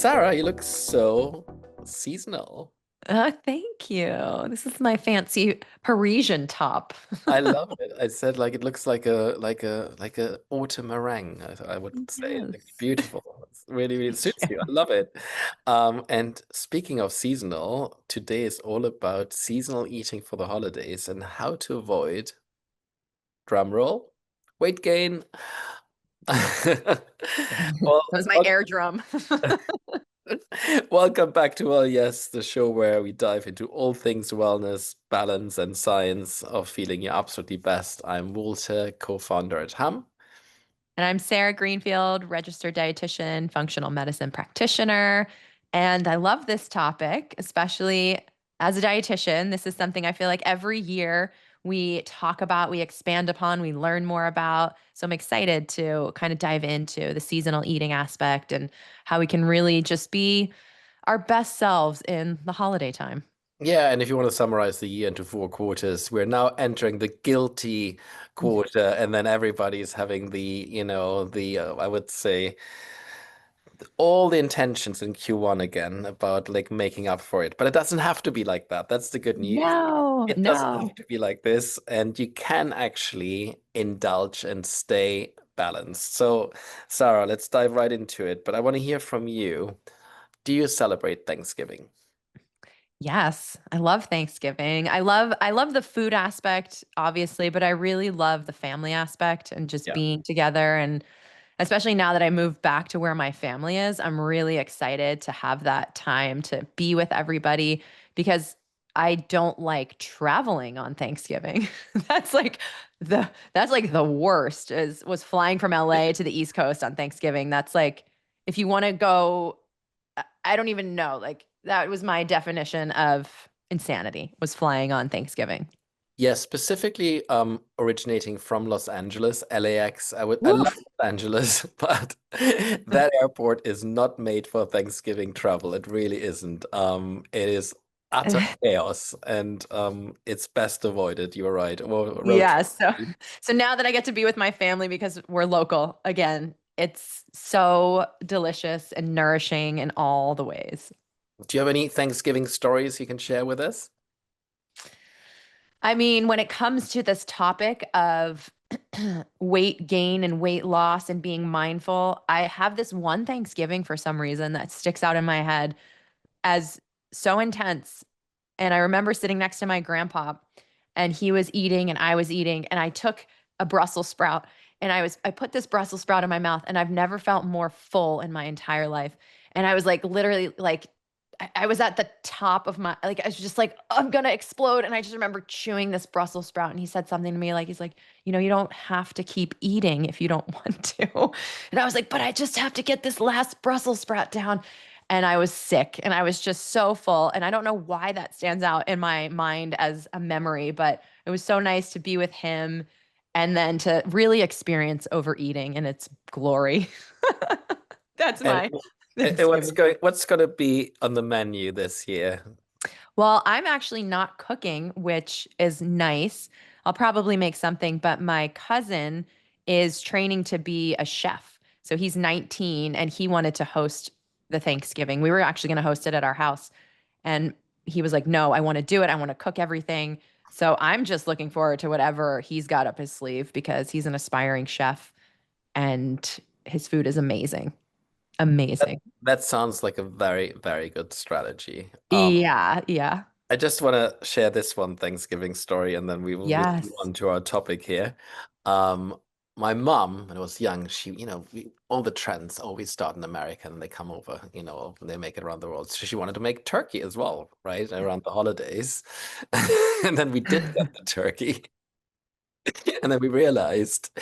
Sarah, you look so seasonal. Thank you. This is my fancy Parisian top. I love it. I said like it looks like a autumn meringue, I would say. It looks Yes. beautiful. It's really Thank suits you. I you. love it. And speaking of seasonal, today is all about seasonal eating for the holidays and how to avoid, drum roll, weight gain. Well, That was my air drum. welcome back to WellYES, the show where we dive into all things wellness, balance, and science of feeling your absolutely best. I'm Walter, co-founder at Ham. And I'm Sarah Greenfield, registered dietitian, functional medicine practitioner. And I love this topic, especially as a dietitian. This is something I feel like every year we talk about, we expand upon, we learn more about. So I'm excited to kind of dive into the seasonal eating aspect and how we can really just be our best selves in the holiday time. Yeah, and if you want to summarize the year into four quarters, we're now entering the guilty quarter, and then everybody's having I would say, all the intentions in Q1 again about like making up for it. But it doesn't have to be like that. That's the good news. No, It doesn't have no. to be like this, and you can actually indulge and stay balanced. So, Sarah, let's dive right into it. But I want to hear from you. Do you celebrate Thanksgiving? Yes, I love Thanksgiving. I love the food aspect obviously, but I really love the family aspect and just Yeah. being together, and especially now that I moved back to where my family is, I'm really excited to have that time to be with everybody because I don't like traveling on Thanksgiving. That's like the worst is was flying from LA to the East Coast on Thanksgiving. That's like if you want to go I don't even know. Like that was my definition of insanity was flying on Thanksgiving. Yeah, specifically originating from Los Angeles, LAX. I love Woof. Los Angeles, but that airport is not made for Thanksgiving travel. It really isn't. It is utter chaos and it's best avoided. You're right. Well, road Yeah, trip. so now that I get to be with my family because we're local again, it's so delicious and nourishing in all the ways. Do you have any Thanksgiving stories you can share with us? I mean, when it comes to this topic of weight gain and weight loss and being mindful, I have this one Thanksgiving for some reason that sticks out in my head as so intense. And I remember sitting next to my grandpa and he was eating and I was eating and I took a Brussels sprout and I put this Brussels sprout in my mouth and I've never felt more full in my entire life. And I was like literally like I was at the top of my like I was just like I'm gonna explode, and I just remember chewing this Brussels sprout and he said something to me like he's like, you don't have to keep eating if you don't want to. And I was like, but I just have to get this last Brussels sprout down. And I was sick and I was just so full. And I don't know why that stands out in my mind as a memory, but it was so nice to be with him and then to really experience overeating in its glory. That's And my what's Thanksgiving. going to be on the menu this year? Well, I'm actually not cooking, which is nice. I'll probably make something, but my cousin is training to be a chef. So he's 19 and he wanted to host the Thanksgiving. We were actually going to host it at our house. And he was like, no, I want to do it. I want to cook everything. So I'm just looking forward to whatever he's got up his sleeve because he's an aspiring chef and his food is amazing. That, Amazing. that sounds like a very good strategy. Yeah, yeah. I just want to share this one Thanksgiving story, and then we'll move Yes. on to our topic here. Um, my mom, when I was young, all the trends always start in America and they come over, and they make it around the world. So she wanted to make turkey as well, right, around the holidays. And then we did get the turkey. And then we realized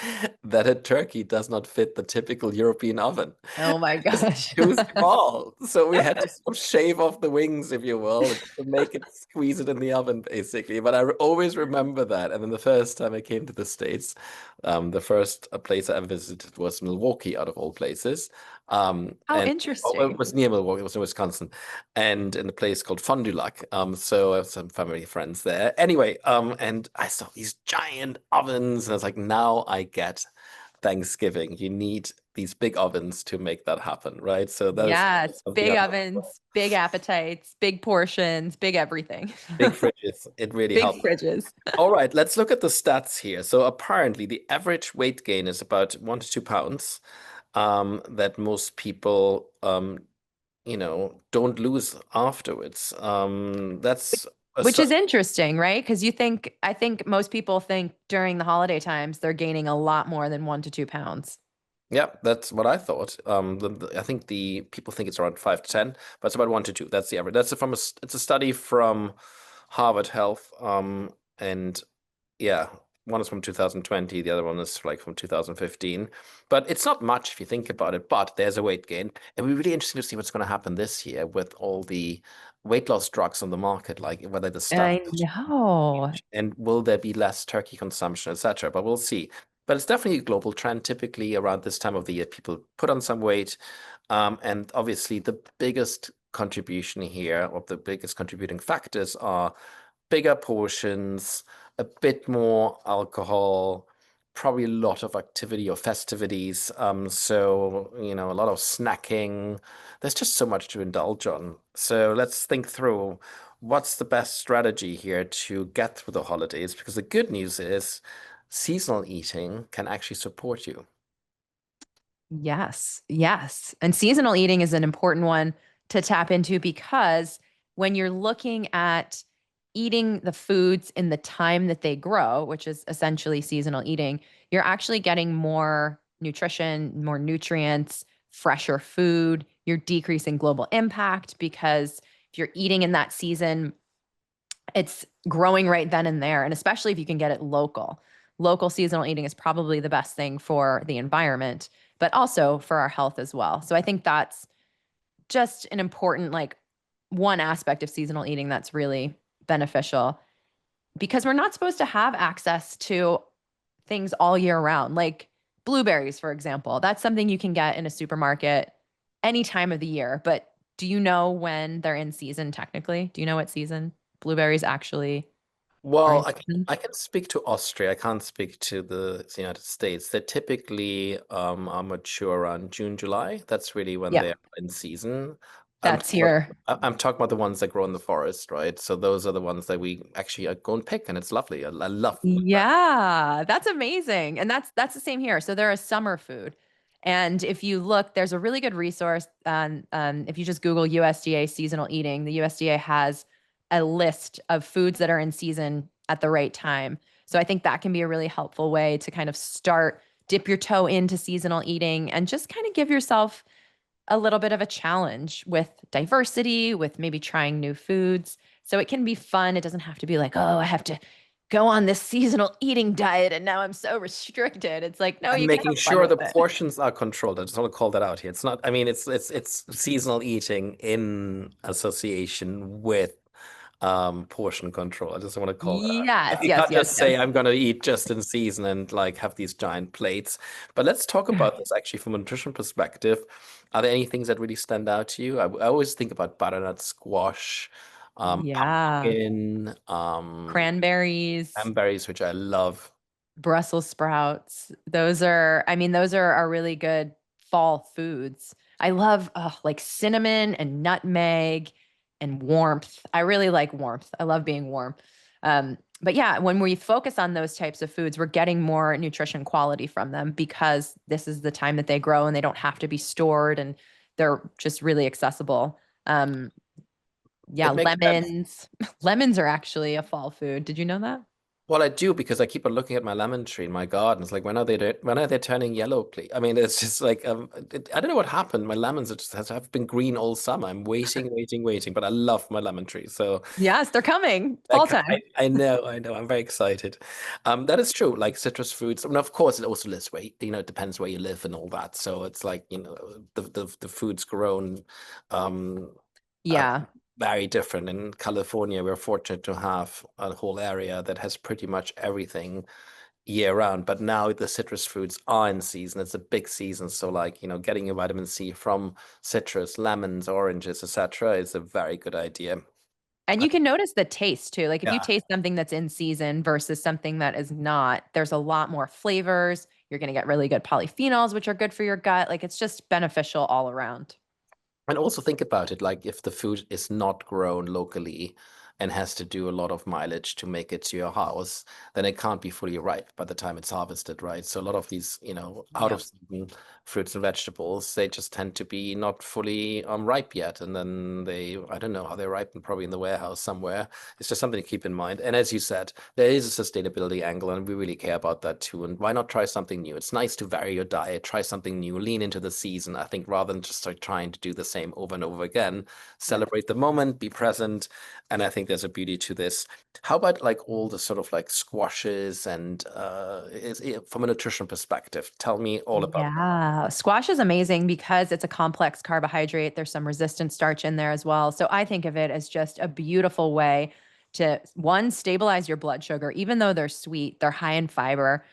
that a turkey does not fit the typical European oven. Oh my It's gosh. too small. So we had to sort of shave off the wings, if you will, to make it squeeze it in the oven, basically. But always remember that. And then the first time I came to the States, the first place I ever visited was Milwaukee, out of all places. How And it interesting. was near Milwaukee, it was in Wisconsin, and in a place called Fond du Lac. So I have some family friends there. Anyway, and I saw these giant ovens, and I was like, now I get Thanksgiving. You need these big ovens to make that happen, right? So those Yes, of the big other ovens, big appetites, big portions, big everything. big fridges. It really Big helps. fridges. All right, let's look at the stats here. So apparently, the average weight gain is about 1 to 2 pounds. That most people, don't lose afterwards. That's a Which stu is interesting, right? Because I think most people think during the holiday times they're gaining a lot more than 1 to 2 pounds. Yeah, that's what I thought. I think the people think it's around 5 to 10, but it's about 1 to 2. That's the average. It's a study from Harvard Health. And yeah, one is from 2020, the other one is like from 2015. But it's not much if you think about it, but there's a weight gain. It'll be really interesting to see what's going to happen this year with all the weight loss drugs on the market, like whether the stuff I know. and will there be less turkey consumption, etc. But we'll see. But it's definitely a global trend. Typically, around this time of the year, people put on some weight. And obviously, the biggest contribution here, or the biggest contributing factors are bigger portions, a bit more alcohol, probably a lot of activity or festivities. So, a lot of snacking. There's just so much to indulge on. So let's think through what's the best strategy here to get through the holidays, because the good news is seasonal eating can actually support you. Yes, yes. And seasonal eating is an important one to tap into because when you're looking at eating the foods in the time that they grow, which is essentially seasonal eating, you're actually getting more nutrition, more nutrients, fresher food. You're decreasing global impact because if you're eating in that season, it's growing right then and there. And especially if you can get it local. Local seasonal eating is probably the best thing for the environment, but also for our health as well. So I think that's just an important, like, one aspect of seasonal eating that's really beneficial because we're not supposed to have access to things all year round, like blueberries, for example. That's something you can get in a supermarket any time of the year. But do you know when they're in season technically? Do you know what season blueberries actually are in Well, season? I can speak to Austria. I can't speak to the United States. They typically are mature around June, July. That's really when Yeah, they're in season. I'm that's talking about, here. I'm talking about the ones that grow in the forest, right? So those are the ones that we actually go and pick, and it's lovely. I love that. Yeah, that's amazing. And that's the same here. So they're a summer food. And if you look, there's a really good resource on if you just Google USDA seasonal eating, the USDA has a list of foods that are in season at the right time. So I think that can be a really helpful way to kind of start, dip your toe into seasonal eating and just kind of give yourself a little bit of a challenge with diversity, with maybe trying new foods. So it can be fun. It doesn't have to be like, oh, I have to go on this seasonal eating diet and now I'm so restricted. It's like, no, And you can making have fun sure with the it. portions are controlled. I just want to call that out here. It's not, I mean, it's seasonal eating in association with portion control. I just want to call that out. Yes, You yes, can't yes, just yes. say I'm going to eat just in season and like have these giant plates. But let's talk about this actually from a nutrition perspective. Are there any things that really stand out to you? I always think about butternut squash, Yeah. pumpkin, Cranberries. cranberries, which I love. Brussels sprouts. Those are really good fall foods. I love like cinnamon and nutmeg and warmth. I really like warmth. I love being warm. But yeah, when we focus on those types of foods, we're getting more nutrition quality from them because this is the time that they grow and they don't have to be stored and they're just really accessible. Um, yeah, It makes sense. lemons. Lemons are actually a fall food. Did you know that? Well, I do because I keep on looking at my lemon tree in my garden. It's like when are they turning yellow, please? I mean, it's just like I don't know what happened. My lemons have been green all summer. I'm waiting, waiting, waiting, but I love my lemon tree. So Yes, they're coming. Fall time. I know, I know. I'm very excited. That is true. Like citrus fruits, and of course, it also lives where it depends where you live and all that. So it's like the foods grown um, are Yeah. very different. In California, we're fortunate to have a whole area that has pretty much everything year round. But now the citrus fruits are in season. It's a big season. So like, getting your vitamin C from citrus, lemons, oranges, etc. is a very good idea. And Uh, you can notice the taste too. Like if you Yeah. taste something that's in season versus something that is not, there's a lot more flavors. You're going to get really good polyphenols, which are good for your gut. Like it's just beneficial all around. And also think about it, like if the food is not grown locally and has to do a lot of mileage to make it to your house, then it can't be fully ripe by the time it's harvested, right? So a lot of these, out of Yep. season fruits and vegetables, they just tend to be not fully ripe yet. And then I don't know how they ripen, probably in the warehouse somewhere. It's just something to keep in mind. And as you said, there is a sustainability angle, and we really care about that too. And why not try something new? It's nice to vary your diet, try something new, lean into the season, I think, rather than just start trying to do the same over and over again. Yep. Celebrate the moment, be present. And I think there's a beauty to this. How about like all the sort of like squashes and from a nutrition perspective? Tell me all about that. Yeah, squash is amazing because it's a complex carbohydrate. There's some resistant starch in there as well. So I think of it as just a beautiful way to one, stabilize your blood sugar. Even though they're sweet, they're high in fiber.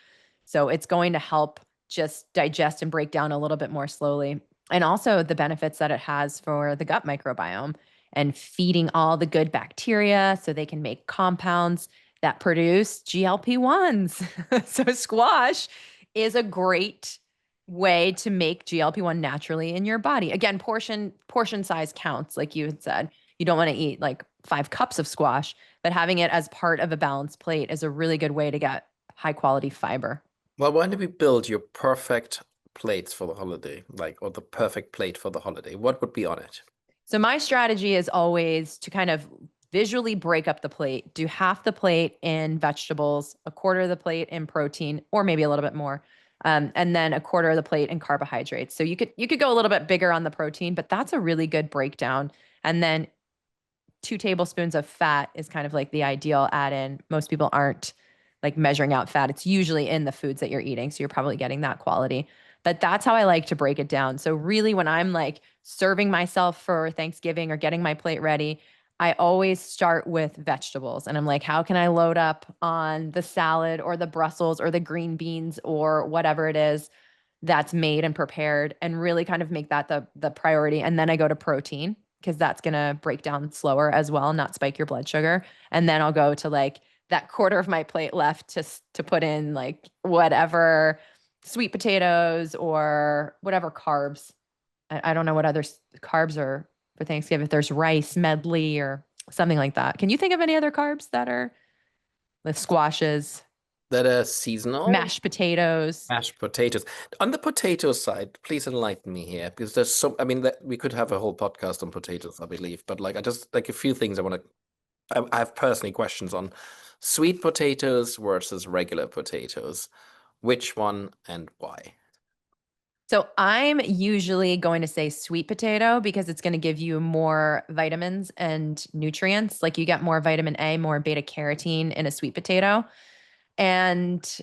So it's going to help just digest and break down a little bit more slowly. And also the benefits that it has for the gut microbiome and feeding all the good bacteria so they can make compounds that produce GLP-1s. So squash is a great way to make GLP-1 naturally in your body. Again, portion size counts, like you had said. You don't want to eat like 5 cups of squash, but having it as part of a balanced plate is a really good way to get high quality fiber. Well, why don't we build your perfect plates for the holiday, like, or the perfect plate for the holiday? What would be on it? So my strategy is always to kind of visually break up the plate, do half the plate in vegetables, a quarter of the plate in protein, or maybe a little bit more. And then a quarter of the plate in carbohydrates. So you could go a little bit bigger on the protein, but that's a really good breakdown. And then 2 tablespoons of fat is kind of like the ideal add in. Most people aren't like measuring out fat. It's usually in the foods that you're eating. So you're probably getting that quality. But that's how I like to break it down. So really when I'm like serving myself for Thanksgiving or getting my plate ready, I always start with vegetables. And I'm like, how can I load up on the salad or the Brussels or the green beans or whatever it is that's made and prepared and really kind of make that the priority. And then I go to protein because that's going to break down slower as well, not spike your blood sugar. And then I'll go to like that quarter of my plate left to put in like whatever sweet potatoes or whatever carbs. I don't know what other carbs are for Thanksgiving. If there's rice medley or something like that. Can you think of any other carbs that are with squashes, That are seasonal? mashed potatoes? Mashed potatoes. On the potato side, please enlighten me here, because I mean, that we could have a whole podcast on potatoes, I believe, but like, I just like a few things I have personally questions on sweet potatoes versus regular potatoes. Which one and why? So I'm usually going to say sweet potato because it's going to give you more vitamins and nutrients. Like you get more vitamin A, more beta carotene in a sweet potato. And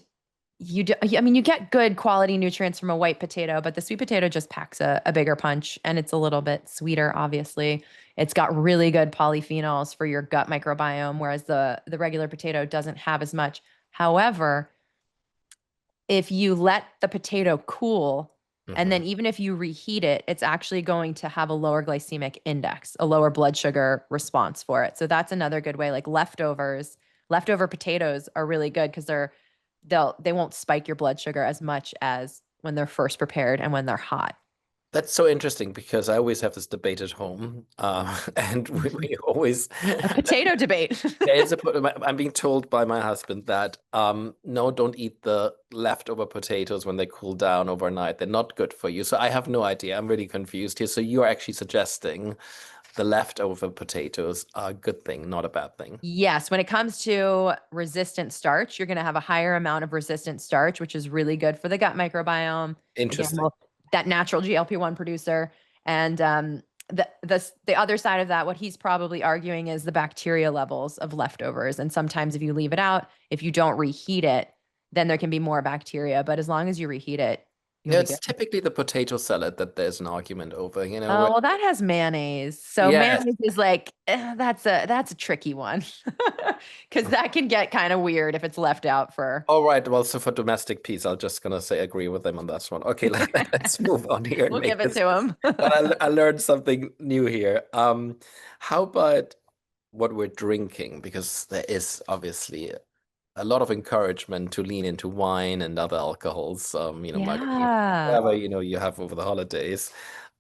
I mean, you get good quality nutrients from a white potato, but the sweet potato just packs a bigger punch and it's a little bit sweeter, obviously. It's got really good polyphenols for your gut microbiome, whereas the regular potato doesn't have as much. However, if you let the potato cool, and Hmm. then even if you reheat it, it's actually going to have a lower glycemic index, a lower blood sugar response for it. So that's another good way. Like leftover potatoes are really good because they won't spike your blood sugar as much as when they're first prepared and when they're hot. That's so interesting because I always have this debate at home, and we always A potato debate. there's I'm being told by my husband that no, don't eat the leftover potatoes when they cool down overnight. They're not good for you. So I have no idea. I'm really confused here. So you're actually suggesting the leftover potatoes are a good thing, not a bad thing. Yes, when it comes to resistant starch, you're going to have a higher amount of resistant starch, which is really good for the gut microbiome. Again, Interesting. well, that natural GLP-1 producer. And the other side of that, what he's probably arguing is the bacteria levels of leftovers. And sometimes if you leave it out, if you don't reheat it, then there can be more bacteria. But as long as you reheat it, you'll Yeah, be it's good. typically the potato salad that there's an argument over, Oh, where well, that has mayonnaise. So yes. mayonnaise is like that's a tricky one because that can get kind of weird if it's left out for. All right. Well, so for domestic peace, I'm just gonna say agree with them on this one. Okay, let's move on here and We'll make give it this. to him. But I learned something new here. How about what we're drinking? Because there is obviously a lot of encouragement to lean into wine and other alcohols, margarita, Yeah. whatever, you have over the holidays.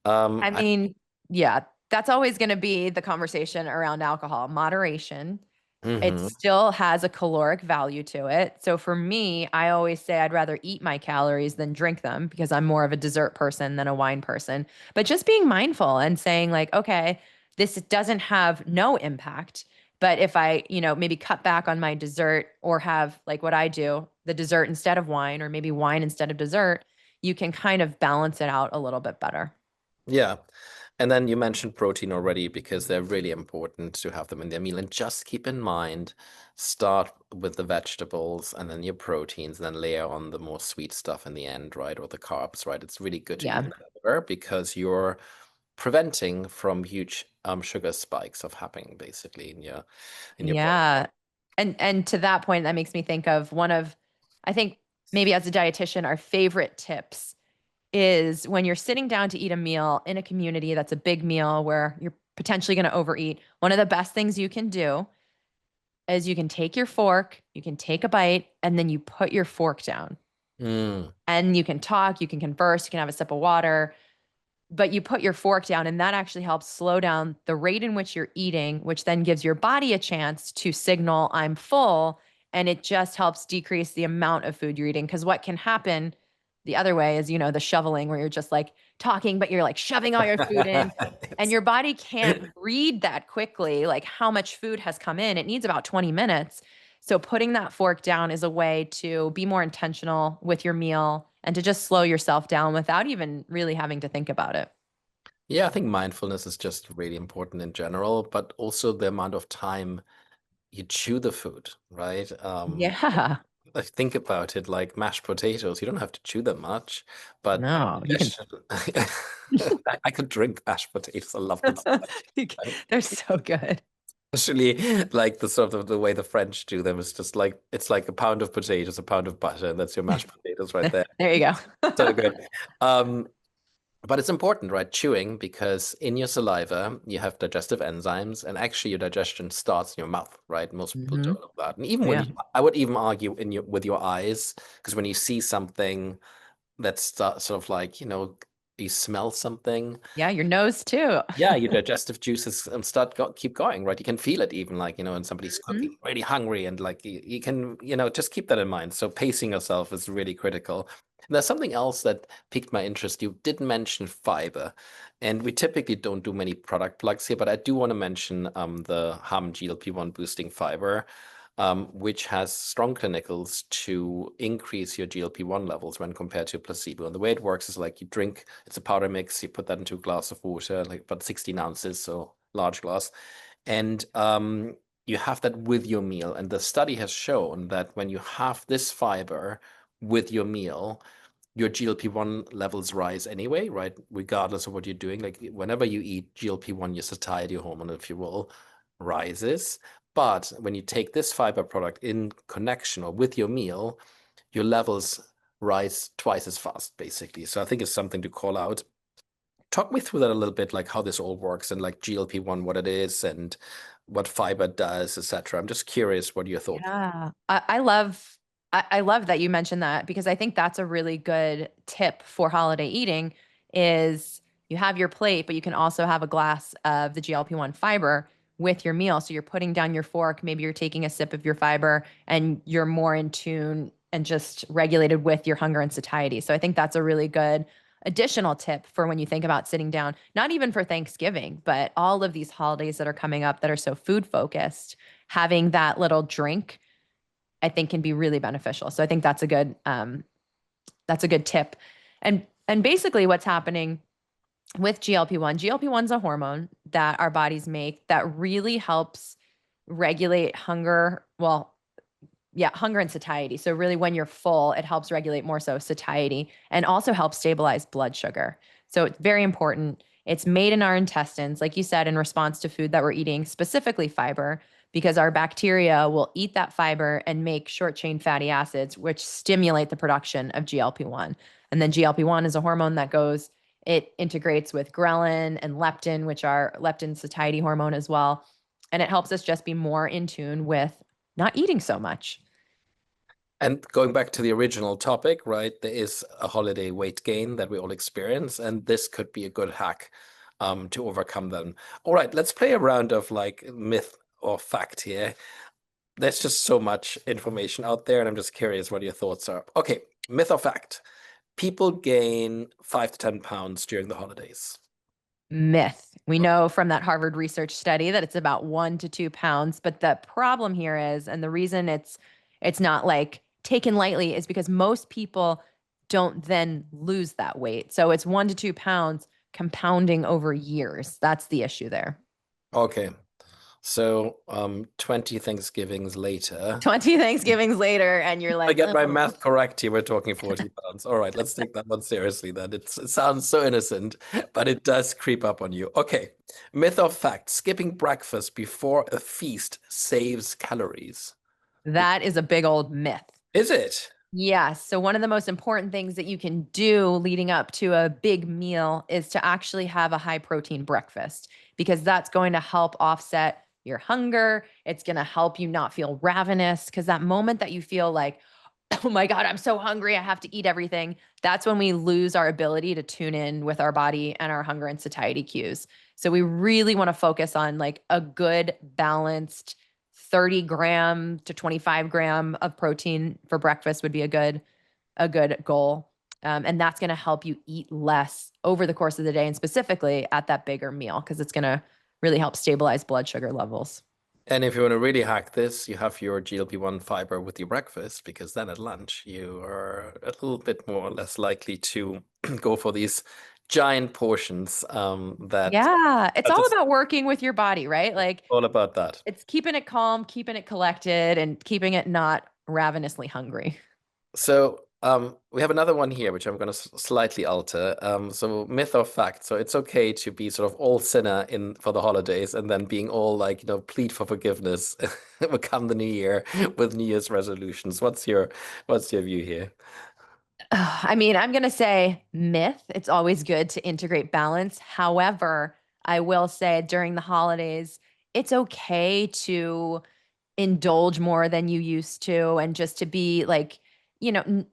I I mean, yeah, that's always going to be the conversation around alcohol, moderation. It hmm still has a caloric value to it. So for me, I always say I'd rather eat my calories than drink them because I'm more of a dessert person than a wine person. But just being mindful and saying, like, okay, this doesn't have no impact. But if I, maybe cut back on my dessert or have like what I do, the dessert instead of wine, or maybe wine instead of dessert, you can kind of balance it out a little bit better. Yeah. And then you mentioned protein already because they're really important to have them in their meal. And just keep in mind, start with the vegetables and then your proteins, and then layer on the more sweet stuff in the end, right? Or the carbs, right? It's really good to eat Yeah. in that order because you're preventing from huge sugar spikes of happening basically in your body. Yeah. And to that point, that makes me think of one of, I think maybe as a dietitian, our favorite tips is when you're sitting down to eat a meal in a community that's a big meal where you're potentially going to overeat. One of the best things you can do is you can take your fork, you can take a bite, and then you put your fork down. Mm, And you can talk, you can converse, you can have a sip of water, but you put your fork down, and that actually helps slow down the rate in which you're eating, which then gives your body a chance to signal I'm full, and it just helps decrease the amount of food you're eating. Because what can happen the other way is, the shoveling, where you're just like talking but you're like shoving all your food in, and yes. your body can't read that quickly, like how much food has come in. It needs about 20 minutes. So putting that fork down is a way to be more intentional with your meal and to just slow yourself down without even really having to think about it. Yeah, I think mindfulness is just really important in general, but also the amount of time you chew the food, right? Yeah. I think about it like mashed potatoes. You don't have to chew them much, but No, you can. digestion. I could drink mashed potatoes. I love them so much. Right? They're so good. Especially like the sort of the way the French do them is just like it's like a pound of potatoes, a pound of butter, and that's your mashed potatoes right there. There you So go. good. Um, but it's important, right? Chewing, because in your saliva, you have digestive enzymes, and actually your digestion starts in your mouth, right? Most people Hmm. don't know that. And even when Yeah. you, I would even argue in your with your eyes, because when you see something that's sort of like, you smell something, Yeah, your nose too. yeah, your digestive juices keep going, right? You can feel it even like, when somebody's Mhm. cooking, really hungry, and like you can, just keep that in mind. So pacing yourself is really critical. And there's something else that piqued my interest. You did mention fiber, and we typically don't do many product plugs here, but I do want to mention the HAM GLP-1 boosting fiber, which has strong clinicals to increase your GLP-1 levels when compared to placebo. And the way it works is like it's a powder mix, you put that into a glass of water, like about 16 ounces, so large glass, and you have that with your meal. And the study has shown that when you have this fiber with your meal, your GLP-1 levels rise anyway, right? Regardless of what you're doing. Like whenever you eat GLP-1, your satiety hormone, if you will, rises. But when you take this fiber product in connection or with your meal, your levels rise twice as fast, basically. So I think it's something to call out. Talk me through that a little bit, like how this all works and like GLP-1, what it is and what fiber does, etc. I'm just curious, what are your thoughts? Yeah. I love that you mentioned that because I think that's a really good tip for holiday eating is you have your plate, but you can also have a glass of the GLP-1 fiber with your meal. So you're putting down your fork, maybe you're taking a sip of your fiber and you're more in tune and just regulated with your hunger and satiety. So I think that's a really good additional tip for when you think about sitting down, not even for Thanksgiving, but all of these holidays that are coming up that are so food focused, having that little drink, I think can be really beneficial. So I think that's a good tip. And basically what's happening with GLP-1, GLP-1 is a hormone that our bodies make that really helps regulate hunger. Well, yeah, hunger and satiety. So really when you're full, it helps regulate more so satiety and also helps stabilize blood sugar. So it's very important. It's made in our intestines, like you said, in response to food that we're eating, specifically fiber, because our bacteria will eat that fiber and make short chain fatty acids, which stimulate the production of GLP-1. And then GLP-1 is a hormone that it integrates with ghrelin and leptin, which are leptin satiety hormone as well. And it helps us just be more in tune with not eating so much. And going back to the original topic, right, there is a holiday weight gain that we all experience, and this could be a good hack to overcome them. All right, let's play a round of like myth or fact here. There's just so much information out there, and I'm just curious what your thoughts are. Okay, myth or fact? People gain 5 to 10 pounds during the holidays. Myth. We know from that Harvard research study that it's about 1 to 2 pounds. But the problem here is, and the reason it's not like taken lightly is because most people don't then lose that weight. So it's 1 to 2 pounds compounding over years. That's the issue there. Okay, so 20 Thanksgivings later. 20 Thanksgivings later, and you're I like, get my oh, math correct here. We're talking 40 pounds. All right, let's take that one seriously then. It sounds so innocent, but it does creep up on you. Okay, myth or fact, skipping breakfast before a feast saves calories. that is a big old myth. Is it? Yes. So, one of the most important things that you can do leading up to a big meal is to actually have a high protein breakfast because that's going to help offset your hunger. It's going to help you not feel ravenous because that moment that you feel like, oh my God, I'm so hungry, I have to eat everything, that's when we lose our ability to tune in with our body and our hunger and satiety cues. So, we really want to focus on like a good, balanced 30 gram to 25 gram of protein for breakfast would be a good goal. And that's going to help you eat less over the course of the day and specifically at that bigger meal because it's going to really help stabilize blood sugar levels. And if you want to really hack this, you have your GLP-1 fiber with your breakfast, because then at lunch you are a little bit more or less likely to go for these giant portions that Yeah, it's are all just about working with your body, right? Like all about that. it's keeping it calm, keeping it collected, and keeping it not ravenously hungry. So we have another one here, which I'm going to slightly alter. So myth or fact? So it's okay to be sort of all sinner in for the holidays, and then being all like, plead for forgiveness will come the new year with New Year's resolutions. What's your view here? I mean, I'm going to say myth. It's always good to integrate balance. However, I will say during the holidays, it's okay to indulge more than you used to and just to be like,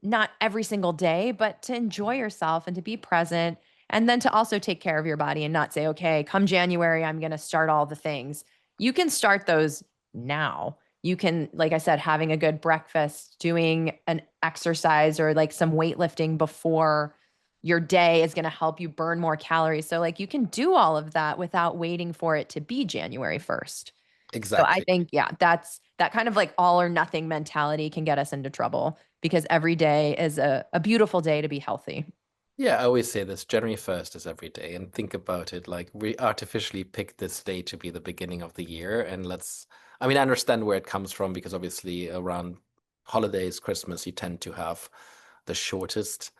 not every single day, but to enjoy yourself and to be present. And then to also take care of your body and not say, okay, come January, I'm going to start all the things. You can start those now. You can, like I said, having a good breakfast, doing an exercise or like some weightlifting before your day is going to help you burn more calories. So, like, you can do all of that without waiting for it to be January 1st. So I Exactly. think, yeah, that kind of like all or nothing mentality can get us into trouble because every day is a beautiful day to be healthy. Yeah, I always say this, January 1st is every day, and think about it, like we artificially picked this day to be the beginning of the year, and I mean, I understand where it comes from because obviously around holidays, Christmas, you tend to have the shortest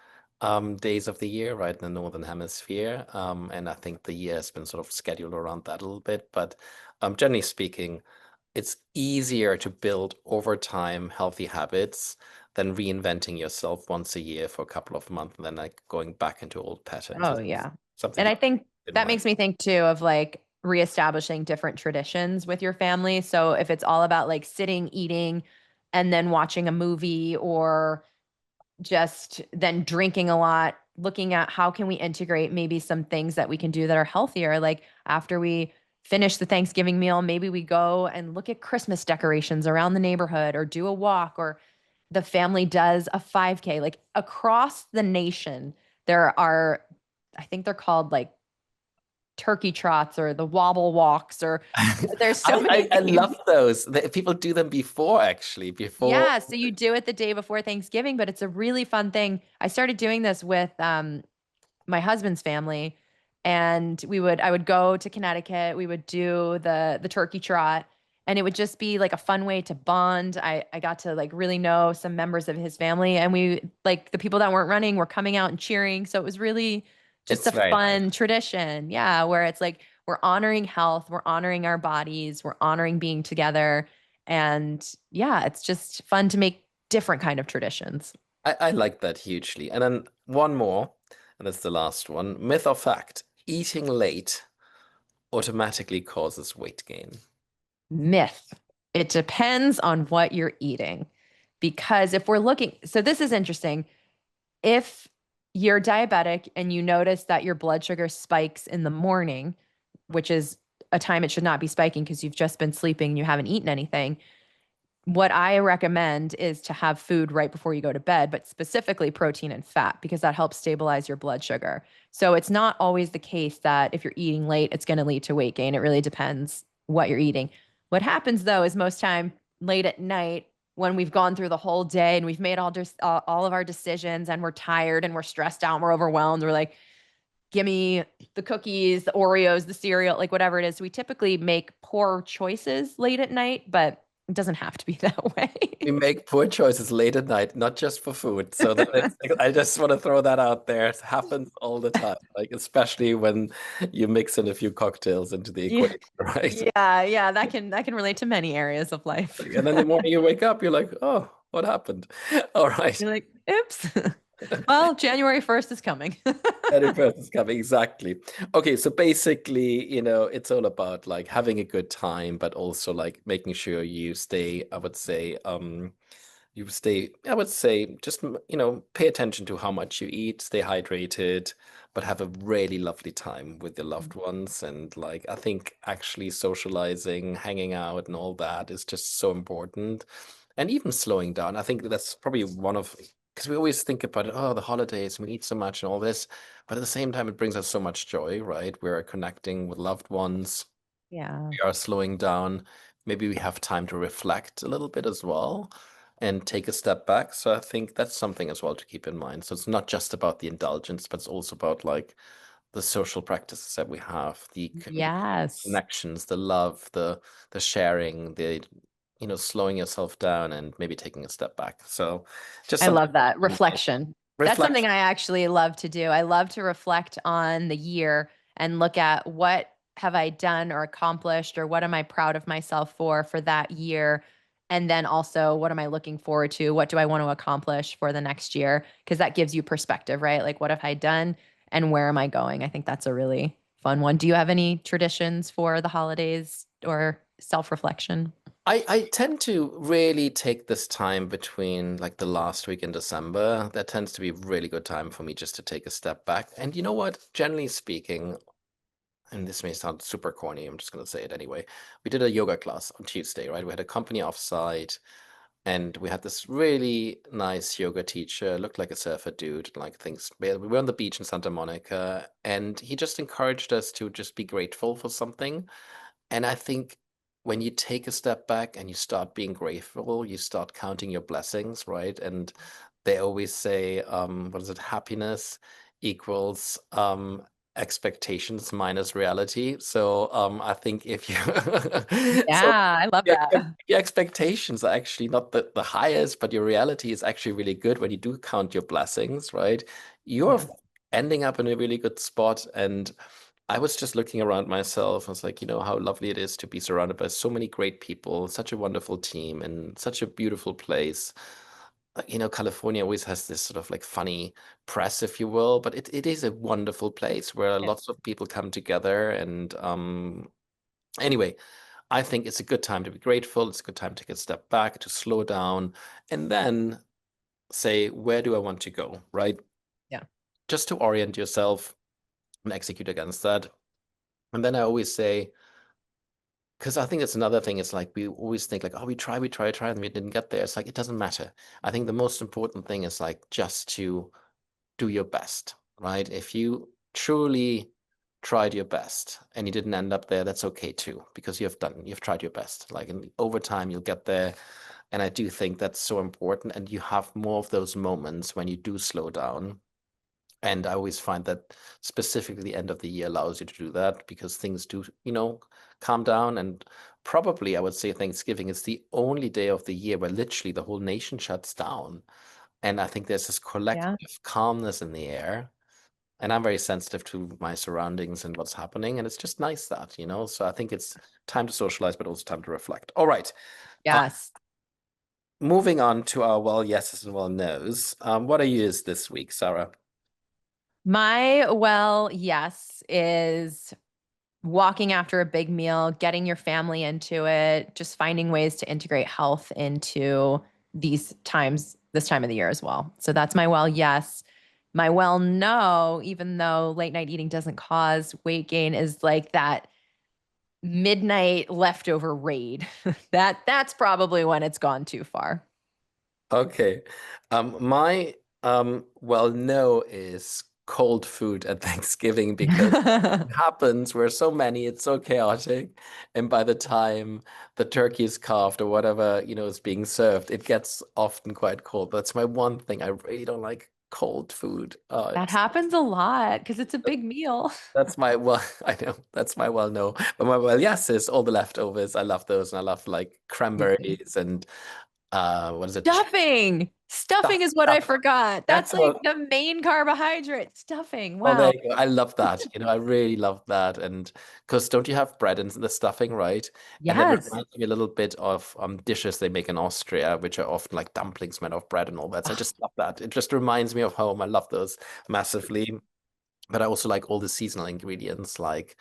days of the year, right, in the Northern Hemisphere. And I think the year has been sort of scheduled around that a little bit, but generally speaking, it's easier to build over time healthy habits than reinventing yourself once a year for a couple of months and then like going back into old patterns. Oh, It's yeah. something And to I think keep in that mind. makes me think too of like reestablishing different traditions with your family. So if it's all about like sitting, eating, and then watching a movie or just then drinking a lot, looking at how can we integrate maybe some things that we can do that are healthier. Like after we finish the Thanksgiving meal, maybe we go and look at Christmas decorations around the neighborhood or do a walk or the family does a 5K. Like across the nation, there are, I think they're called like turkey trots or the wobble walks or there's so I, many I names. love those. People do them before actually, before. Yeah, so you do it the day before Thanksgiving, but it's a really fun thing. I started doing this with my husband's family, and I would go to Connecticut, we would do the turkey trot, and it would just be like a fun way to bond. I got to like really know some members of his family, and we like the people that weren't running were coming out and cheering. So it was really just It's a very nice. fun tradition. Yeah, where it's like we're honoring health, we're honoring our bodies, we're honoring being together. And yeah, it's just fun to make different kind of traditions. I like that hugely. And then one more, and that's the last one. Myth or fact, eating late automatically causes weight gain. Myth. It depends on what you're eating. Because if we're looking, so this is interesting. If you're diabetic and you notice that your blood sugar spikes in the morning, which is a time it should not be spiking because you've just been sleeping and you haven't eaten anything, what I recommend is to have food right before you go to bed, but specifically protein and fat, because that helps stabilize your blood sugar. So it's not always the case that if you're eating late, it's going to lead to weight gain. It really depends what you're eating. What happens though is most time late at night when we've gone through the whole day and we've made all of our decisions and we're tired and we're stressed out and we're overwhelmed, we're like, give me the cookies, the Oreos, the cereal, like whatever it is. We typically make poor choices late at night, but it doesn't have to be that way. We make poor choices late at night, not just for food. So that it's, I just want to throw that out there. It happens all the time, like especially when you mix in a few cocktails into the Yeah. equation, right? Yeah, that can relate to many areas of life. And then the morning you wake up, you're like, oh, what happened? All right. You're like, oops. Well, January 1st is coming. Any person's coming, exactly. Okay, so basically, it's all about like having a good time, but also like making sure you stay, I would say, just, pay attention to how much you eat, stay hydrated, but have a really lovely time with your loved ones. And like, I think actually socializing, hanging out, and all that is just so important. And even slowing down. I think that's probably one of, because we always think about it, oh, the holidays, we eat so much and all this. But at the same time, it brings us so much joy, right? We're connecting with loved ones, Yeah. we are slowing down. Maybe we have time to reflect a little bit as well and take a step back. So I think that's something as well to keep in mind. So it's not just about the indulgence, but it's also about like the social practices that we have, the Yes. connections, the love, the sharing, the slowing yourself down and maybe taking a step back. So just I something love that reflection. That's something reflection. I actually love to do. I love to reflect on the year and look at what have I done or accomplished or what am I proud of myself for that year. And then also, what am I looking forward to? What do I want to accomplish for the next year? Because that gives you perspective, right? Like, what have I done and where am I going? I think that's a really fun one. Do you have any traditions for the holidays or self reflection? I tend to really take this time between like the last week in December. That tends to be a really good time for me just to take a step back. And you know what? Generally speaking, and this may sound super corny, I'm just going to say it anyway. We did a yoga class on Tuesday, right? We had a company offsite and we had this really nice yoga teacher, looked like a surfer dude, like things. We were on the beach in Santa Monica and he just encouraged us to just be grateful for something. And I think when you take a step back and you start being grateful, you start counting your blessings, right? And they always say, what is it? Happiness equals expectations minus reality. So I think if you so Yeah, I love your, that. your expectations are actually not the highest, but your reality is actually really good when you do count your blessings, right? You're Yeah. ending up in a really good spot. And I was just looking around myself. I was like, how lovely it is to be surrounded by so many great people, such a wonderful team, and such a beautiful place. California always has this sort of like funny press, if you will, but it is a wonderful place where Yeah. lots of people come together. And anyway, I think it's a good time to be grateful. It's a good time to take a step back, to slow down, and then say, where do I want to go, right? Yeah. Just to orient yourself and execute against that. And then I always say, because I think it's another thing. It's like we always think like, oh, we try, and we didn't get there. It's like it doesn't matter. I think the most important thing is like just to do your best, right? If you truly tried your best and you didn't end up there, that's okay too, because you've tried your best. Like, and over time you'll get there. And I do think that's so important. And you have more of those moments when you do slow down. And I always find that specifically the end of the year allows you to do that because things do, calm down. And probably I would say Thanksgiving is the only day of the year where literally the whole nation shuts down. And I think there's this Yeah. collective calmness in the air. And I'm very sensitive to my surroundings and what's happening. And it's just nice that, So I think it's time to socialize, but also time to reflect. All right. Uh, Yes. moving on to our well yeses and well nos. What are yours this week, Sarah? Yes is walking after a big meal, getting your family into it, just finding ways to integrate health into this time of the year as well. So that's my well, yes. My well, no, even though late night eating doesn't cause weight gain, is like that midnight leftover raid. That's probably when it's gone too far. Okay. My well, no is cold food at Thanksgiving because it happens. We're so many, it's so chaotic. And by the time the turkey is carved or whatever, is being served, it gets often quite cold. That's my one thing. I really don't like cold food. That happens a lot because it's a big meal. That's my well, I know that's my well no. But my well yes is all the leftovers. I love those and I love like Me too. cranberries and what is it? Stuffing. Stuffing is what I Stuff. forgot. That's That's like what. the main carbohydrate. Stuffing. Oh, there Wow. you go. I love that. I really love that. And because don't you have bread and the stuffing, right? And that Yes. reminds me a little bit of dishes they make in Austria, which are often like dumplings made of bread and all that. So I Ah, just love that. It just reminds me of home. I love those massively. But I also like all the seasonal ingredients like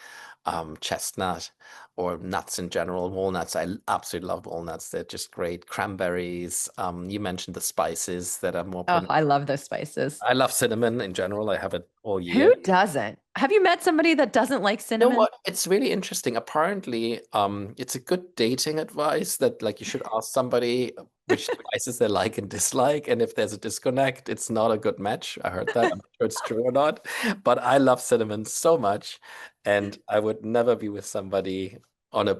chestnut or nuts in general, walnuts. I absolutely love walnuts. They're just great. Cranberries. You mentioned the spices that are more oh, pronounced. I love those spices. I love cinnamon in general. I have it all year. Who doesn't? Have you met somebody that doesn't like You know cinnamon? what? It's really interesting. Apparently, it's a good dating advice that like you should ask somebody which spices they like and dislike, and if there's a disconnect, it's not a good match. I heard that. I'm not sure it's true or not, but I love cinnamon so much, and I would never be with somebody on a,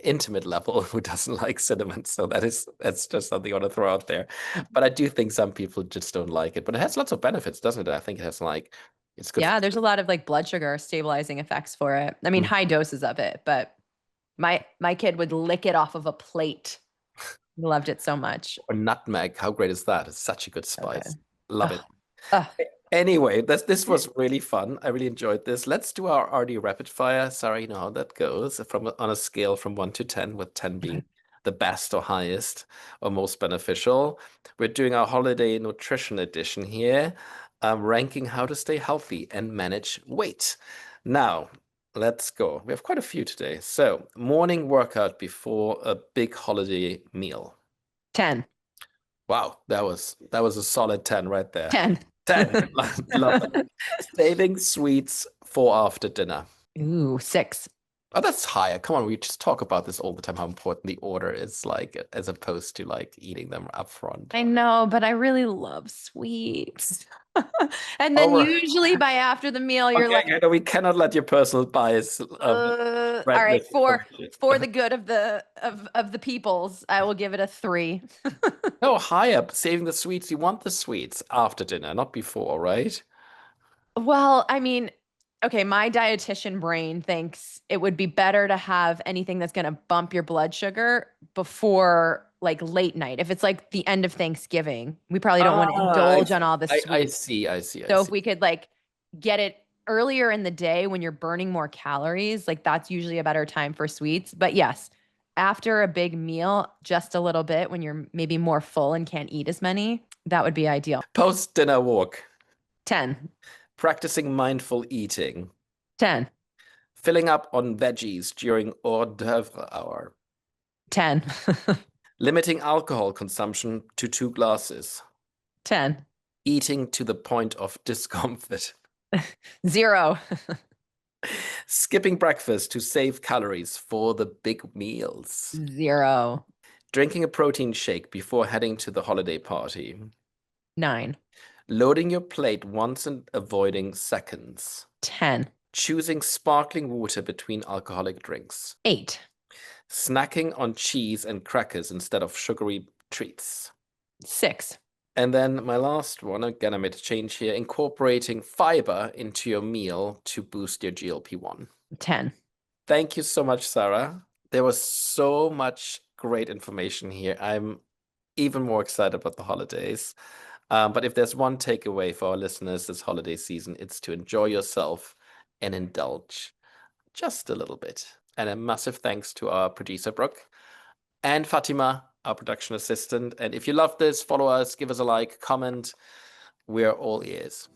intimate level who doesn't like cinnamon. So that's just something I want to throw out there. But I do think some people just don't like it. But it has lots of benefits, doesn't it? I think it has like it's good for. Yeah, there's a lot of like blood sugar stabilizing effects for it. I mean, high doses of it, but my kid would lick it off of a plate. He loved it so much. Or nutmeg. How great is that? It's such a good So good. spice. Love Oh, it. oh. Anyway, this was really fun. I really enjoyed this. Let's do our RD rapid fire. Sarah, you know how that goes. On a scale from 1 to 10, with 10 being the best or highest or most beneficial. We're doing our holiday nutrition edition here, ranking how to stay healthy and manage weight. Now, let's go. We have quite a few today. So, morning workout before a big holiday meal. 10. Wow, that was a solid 10 right there. 10. 10. Love that. Saving sweets for after dinner. Ooh, 6. Oh, that's higher. Come on, we just talk about this all the time, how important the order is, like, as opposed to like eating them up front. I know, but I really love sweets. And then Over. usually by after the meal, you're Okay, like, okay, no, we cannot let your personal bias all right, redness for the good of the peoples, I will give it a 3. No, higher. Saving the sweets. You want the sweets after dinner, not before, right? Well, I mean, okay, my dietitian brain thinks it would be better to have anything that's going to bump your blood sugar before like late night. If it's like the end of Thanksgiving, we probably don't want to Ah, I indulge on see. all the I sweets. see. I see. I So if see. we could like get it earlier in the day when you're burning more calories, like that's usually a better time for sweets. But yes, after a big meal, just a little bit when you're maybe more full and can't eat as many, that would be ideal. Post-dinner walk. 10, Practicing mindful eating. 10, Filling up on veggies during hors d'oeuvre hour. 10, Limiting alcohol consumption to 2 glasses. 10, Eating to the point of discomfort. 0, Skipping breakfast to save calories for the big meals. 0, Drinking a protein shake before heading to the holiday party. 9, Loading your plate once and avoiding seconds. 10, Choosing sparkling water between alcoholic drinks. 8, Snacking on cheese and crackers instead of sugary treats. 6. And then my last one, again, I made a change here, incorporating fiber into your meal to boost your GLP-1. 10. Thank you so much, Sarah. There was so much great information here. I'm even more excited about the holidays. But if there's one takeaway for our listeners this holiday season, it's to enjoy yourself and indulge just a little bit. And a massive thanks to our producer, Brooke, and Fatima, our production assistant. And if you love this, follow us, give us a like, comment. We're all ears.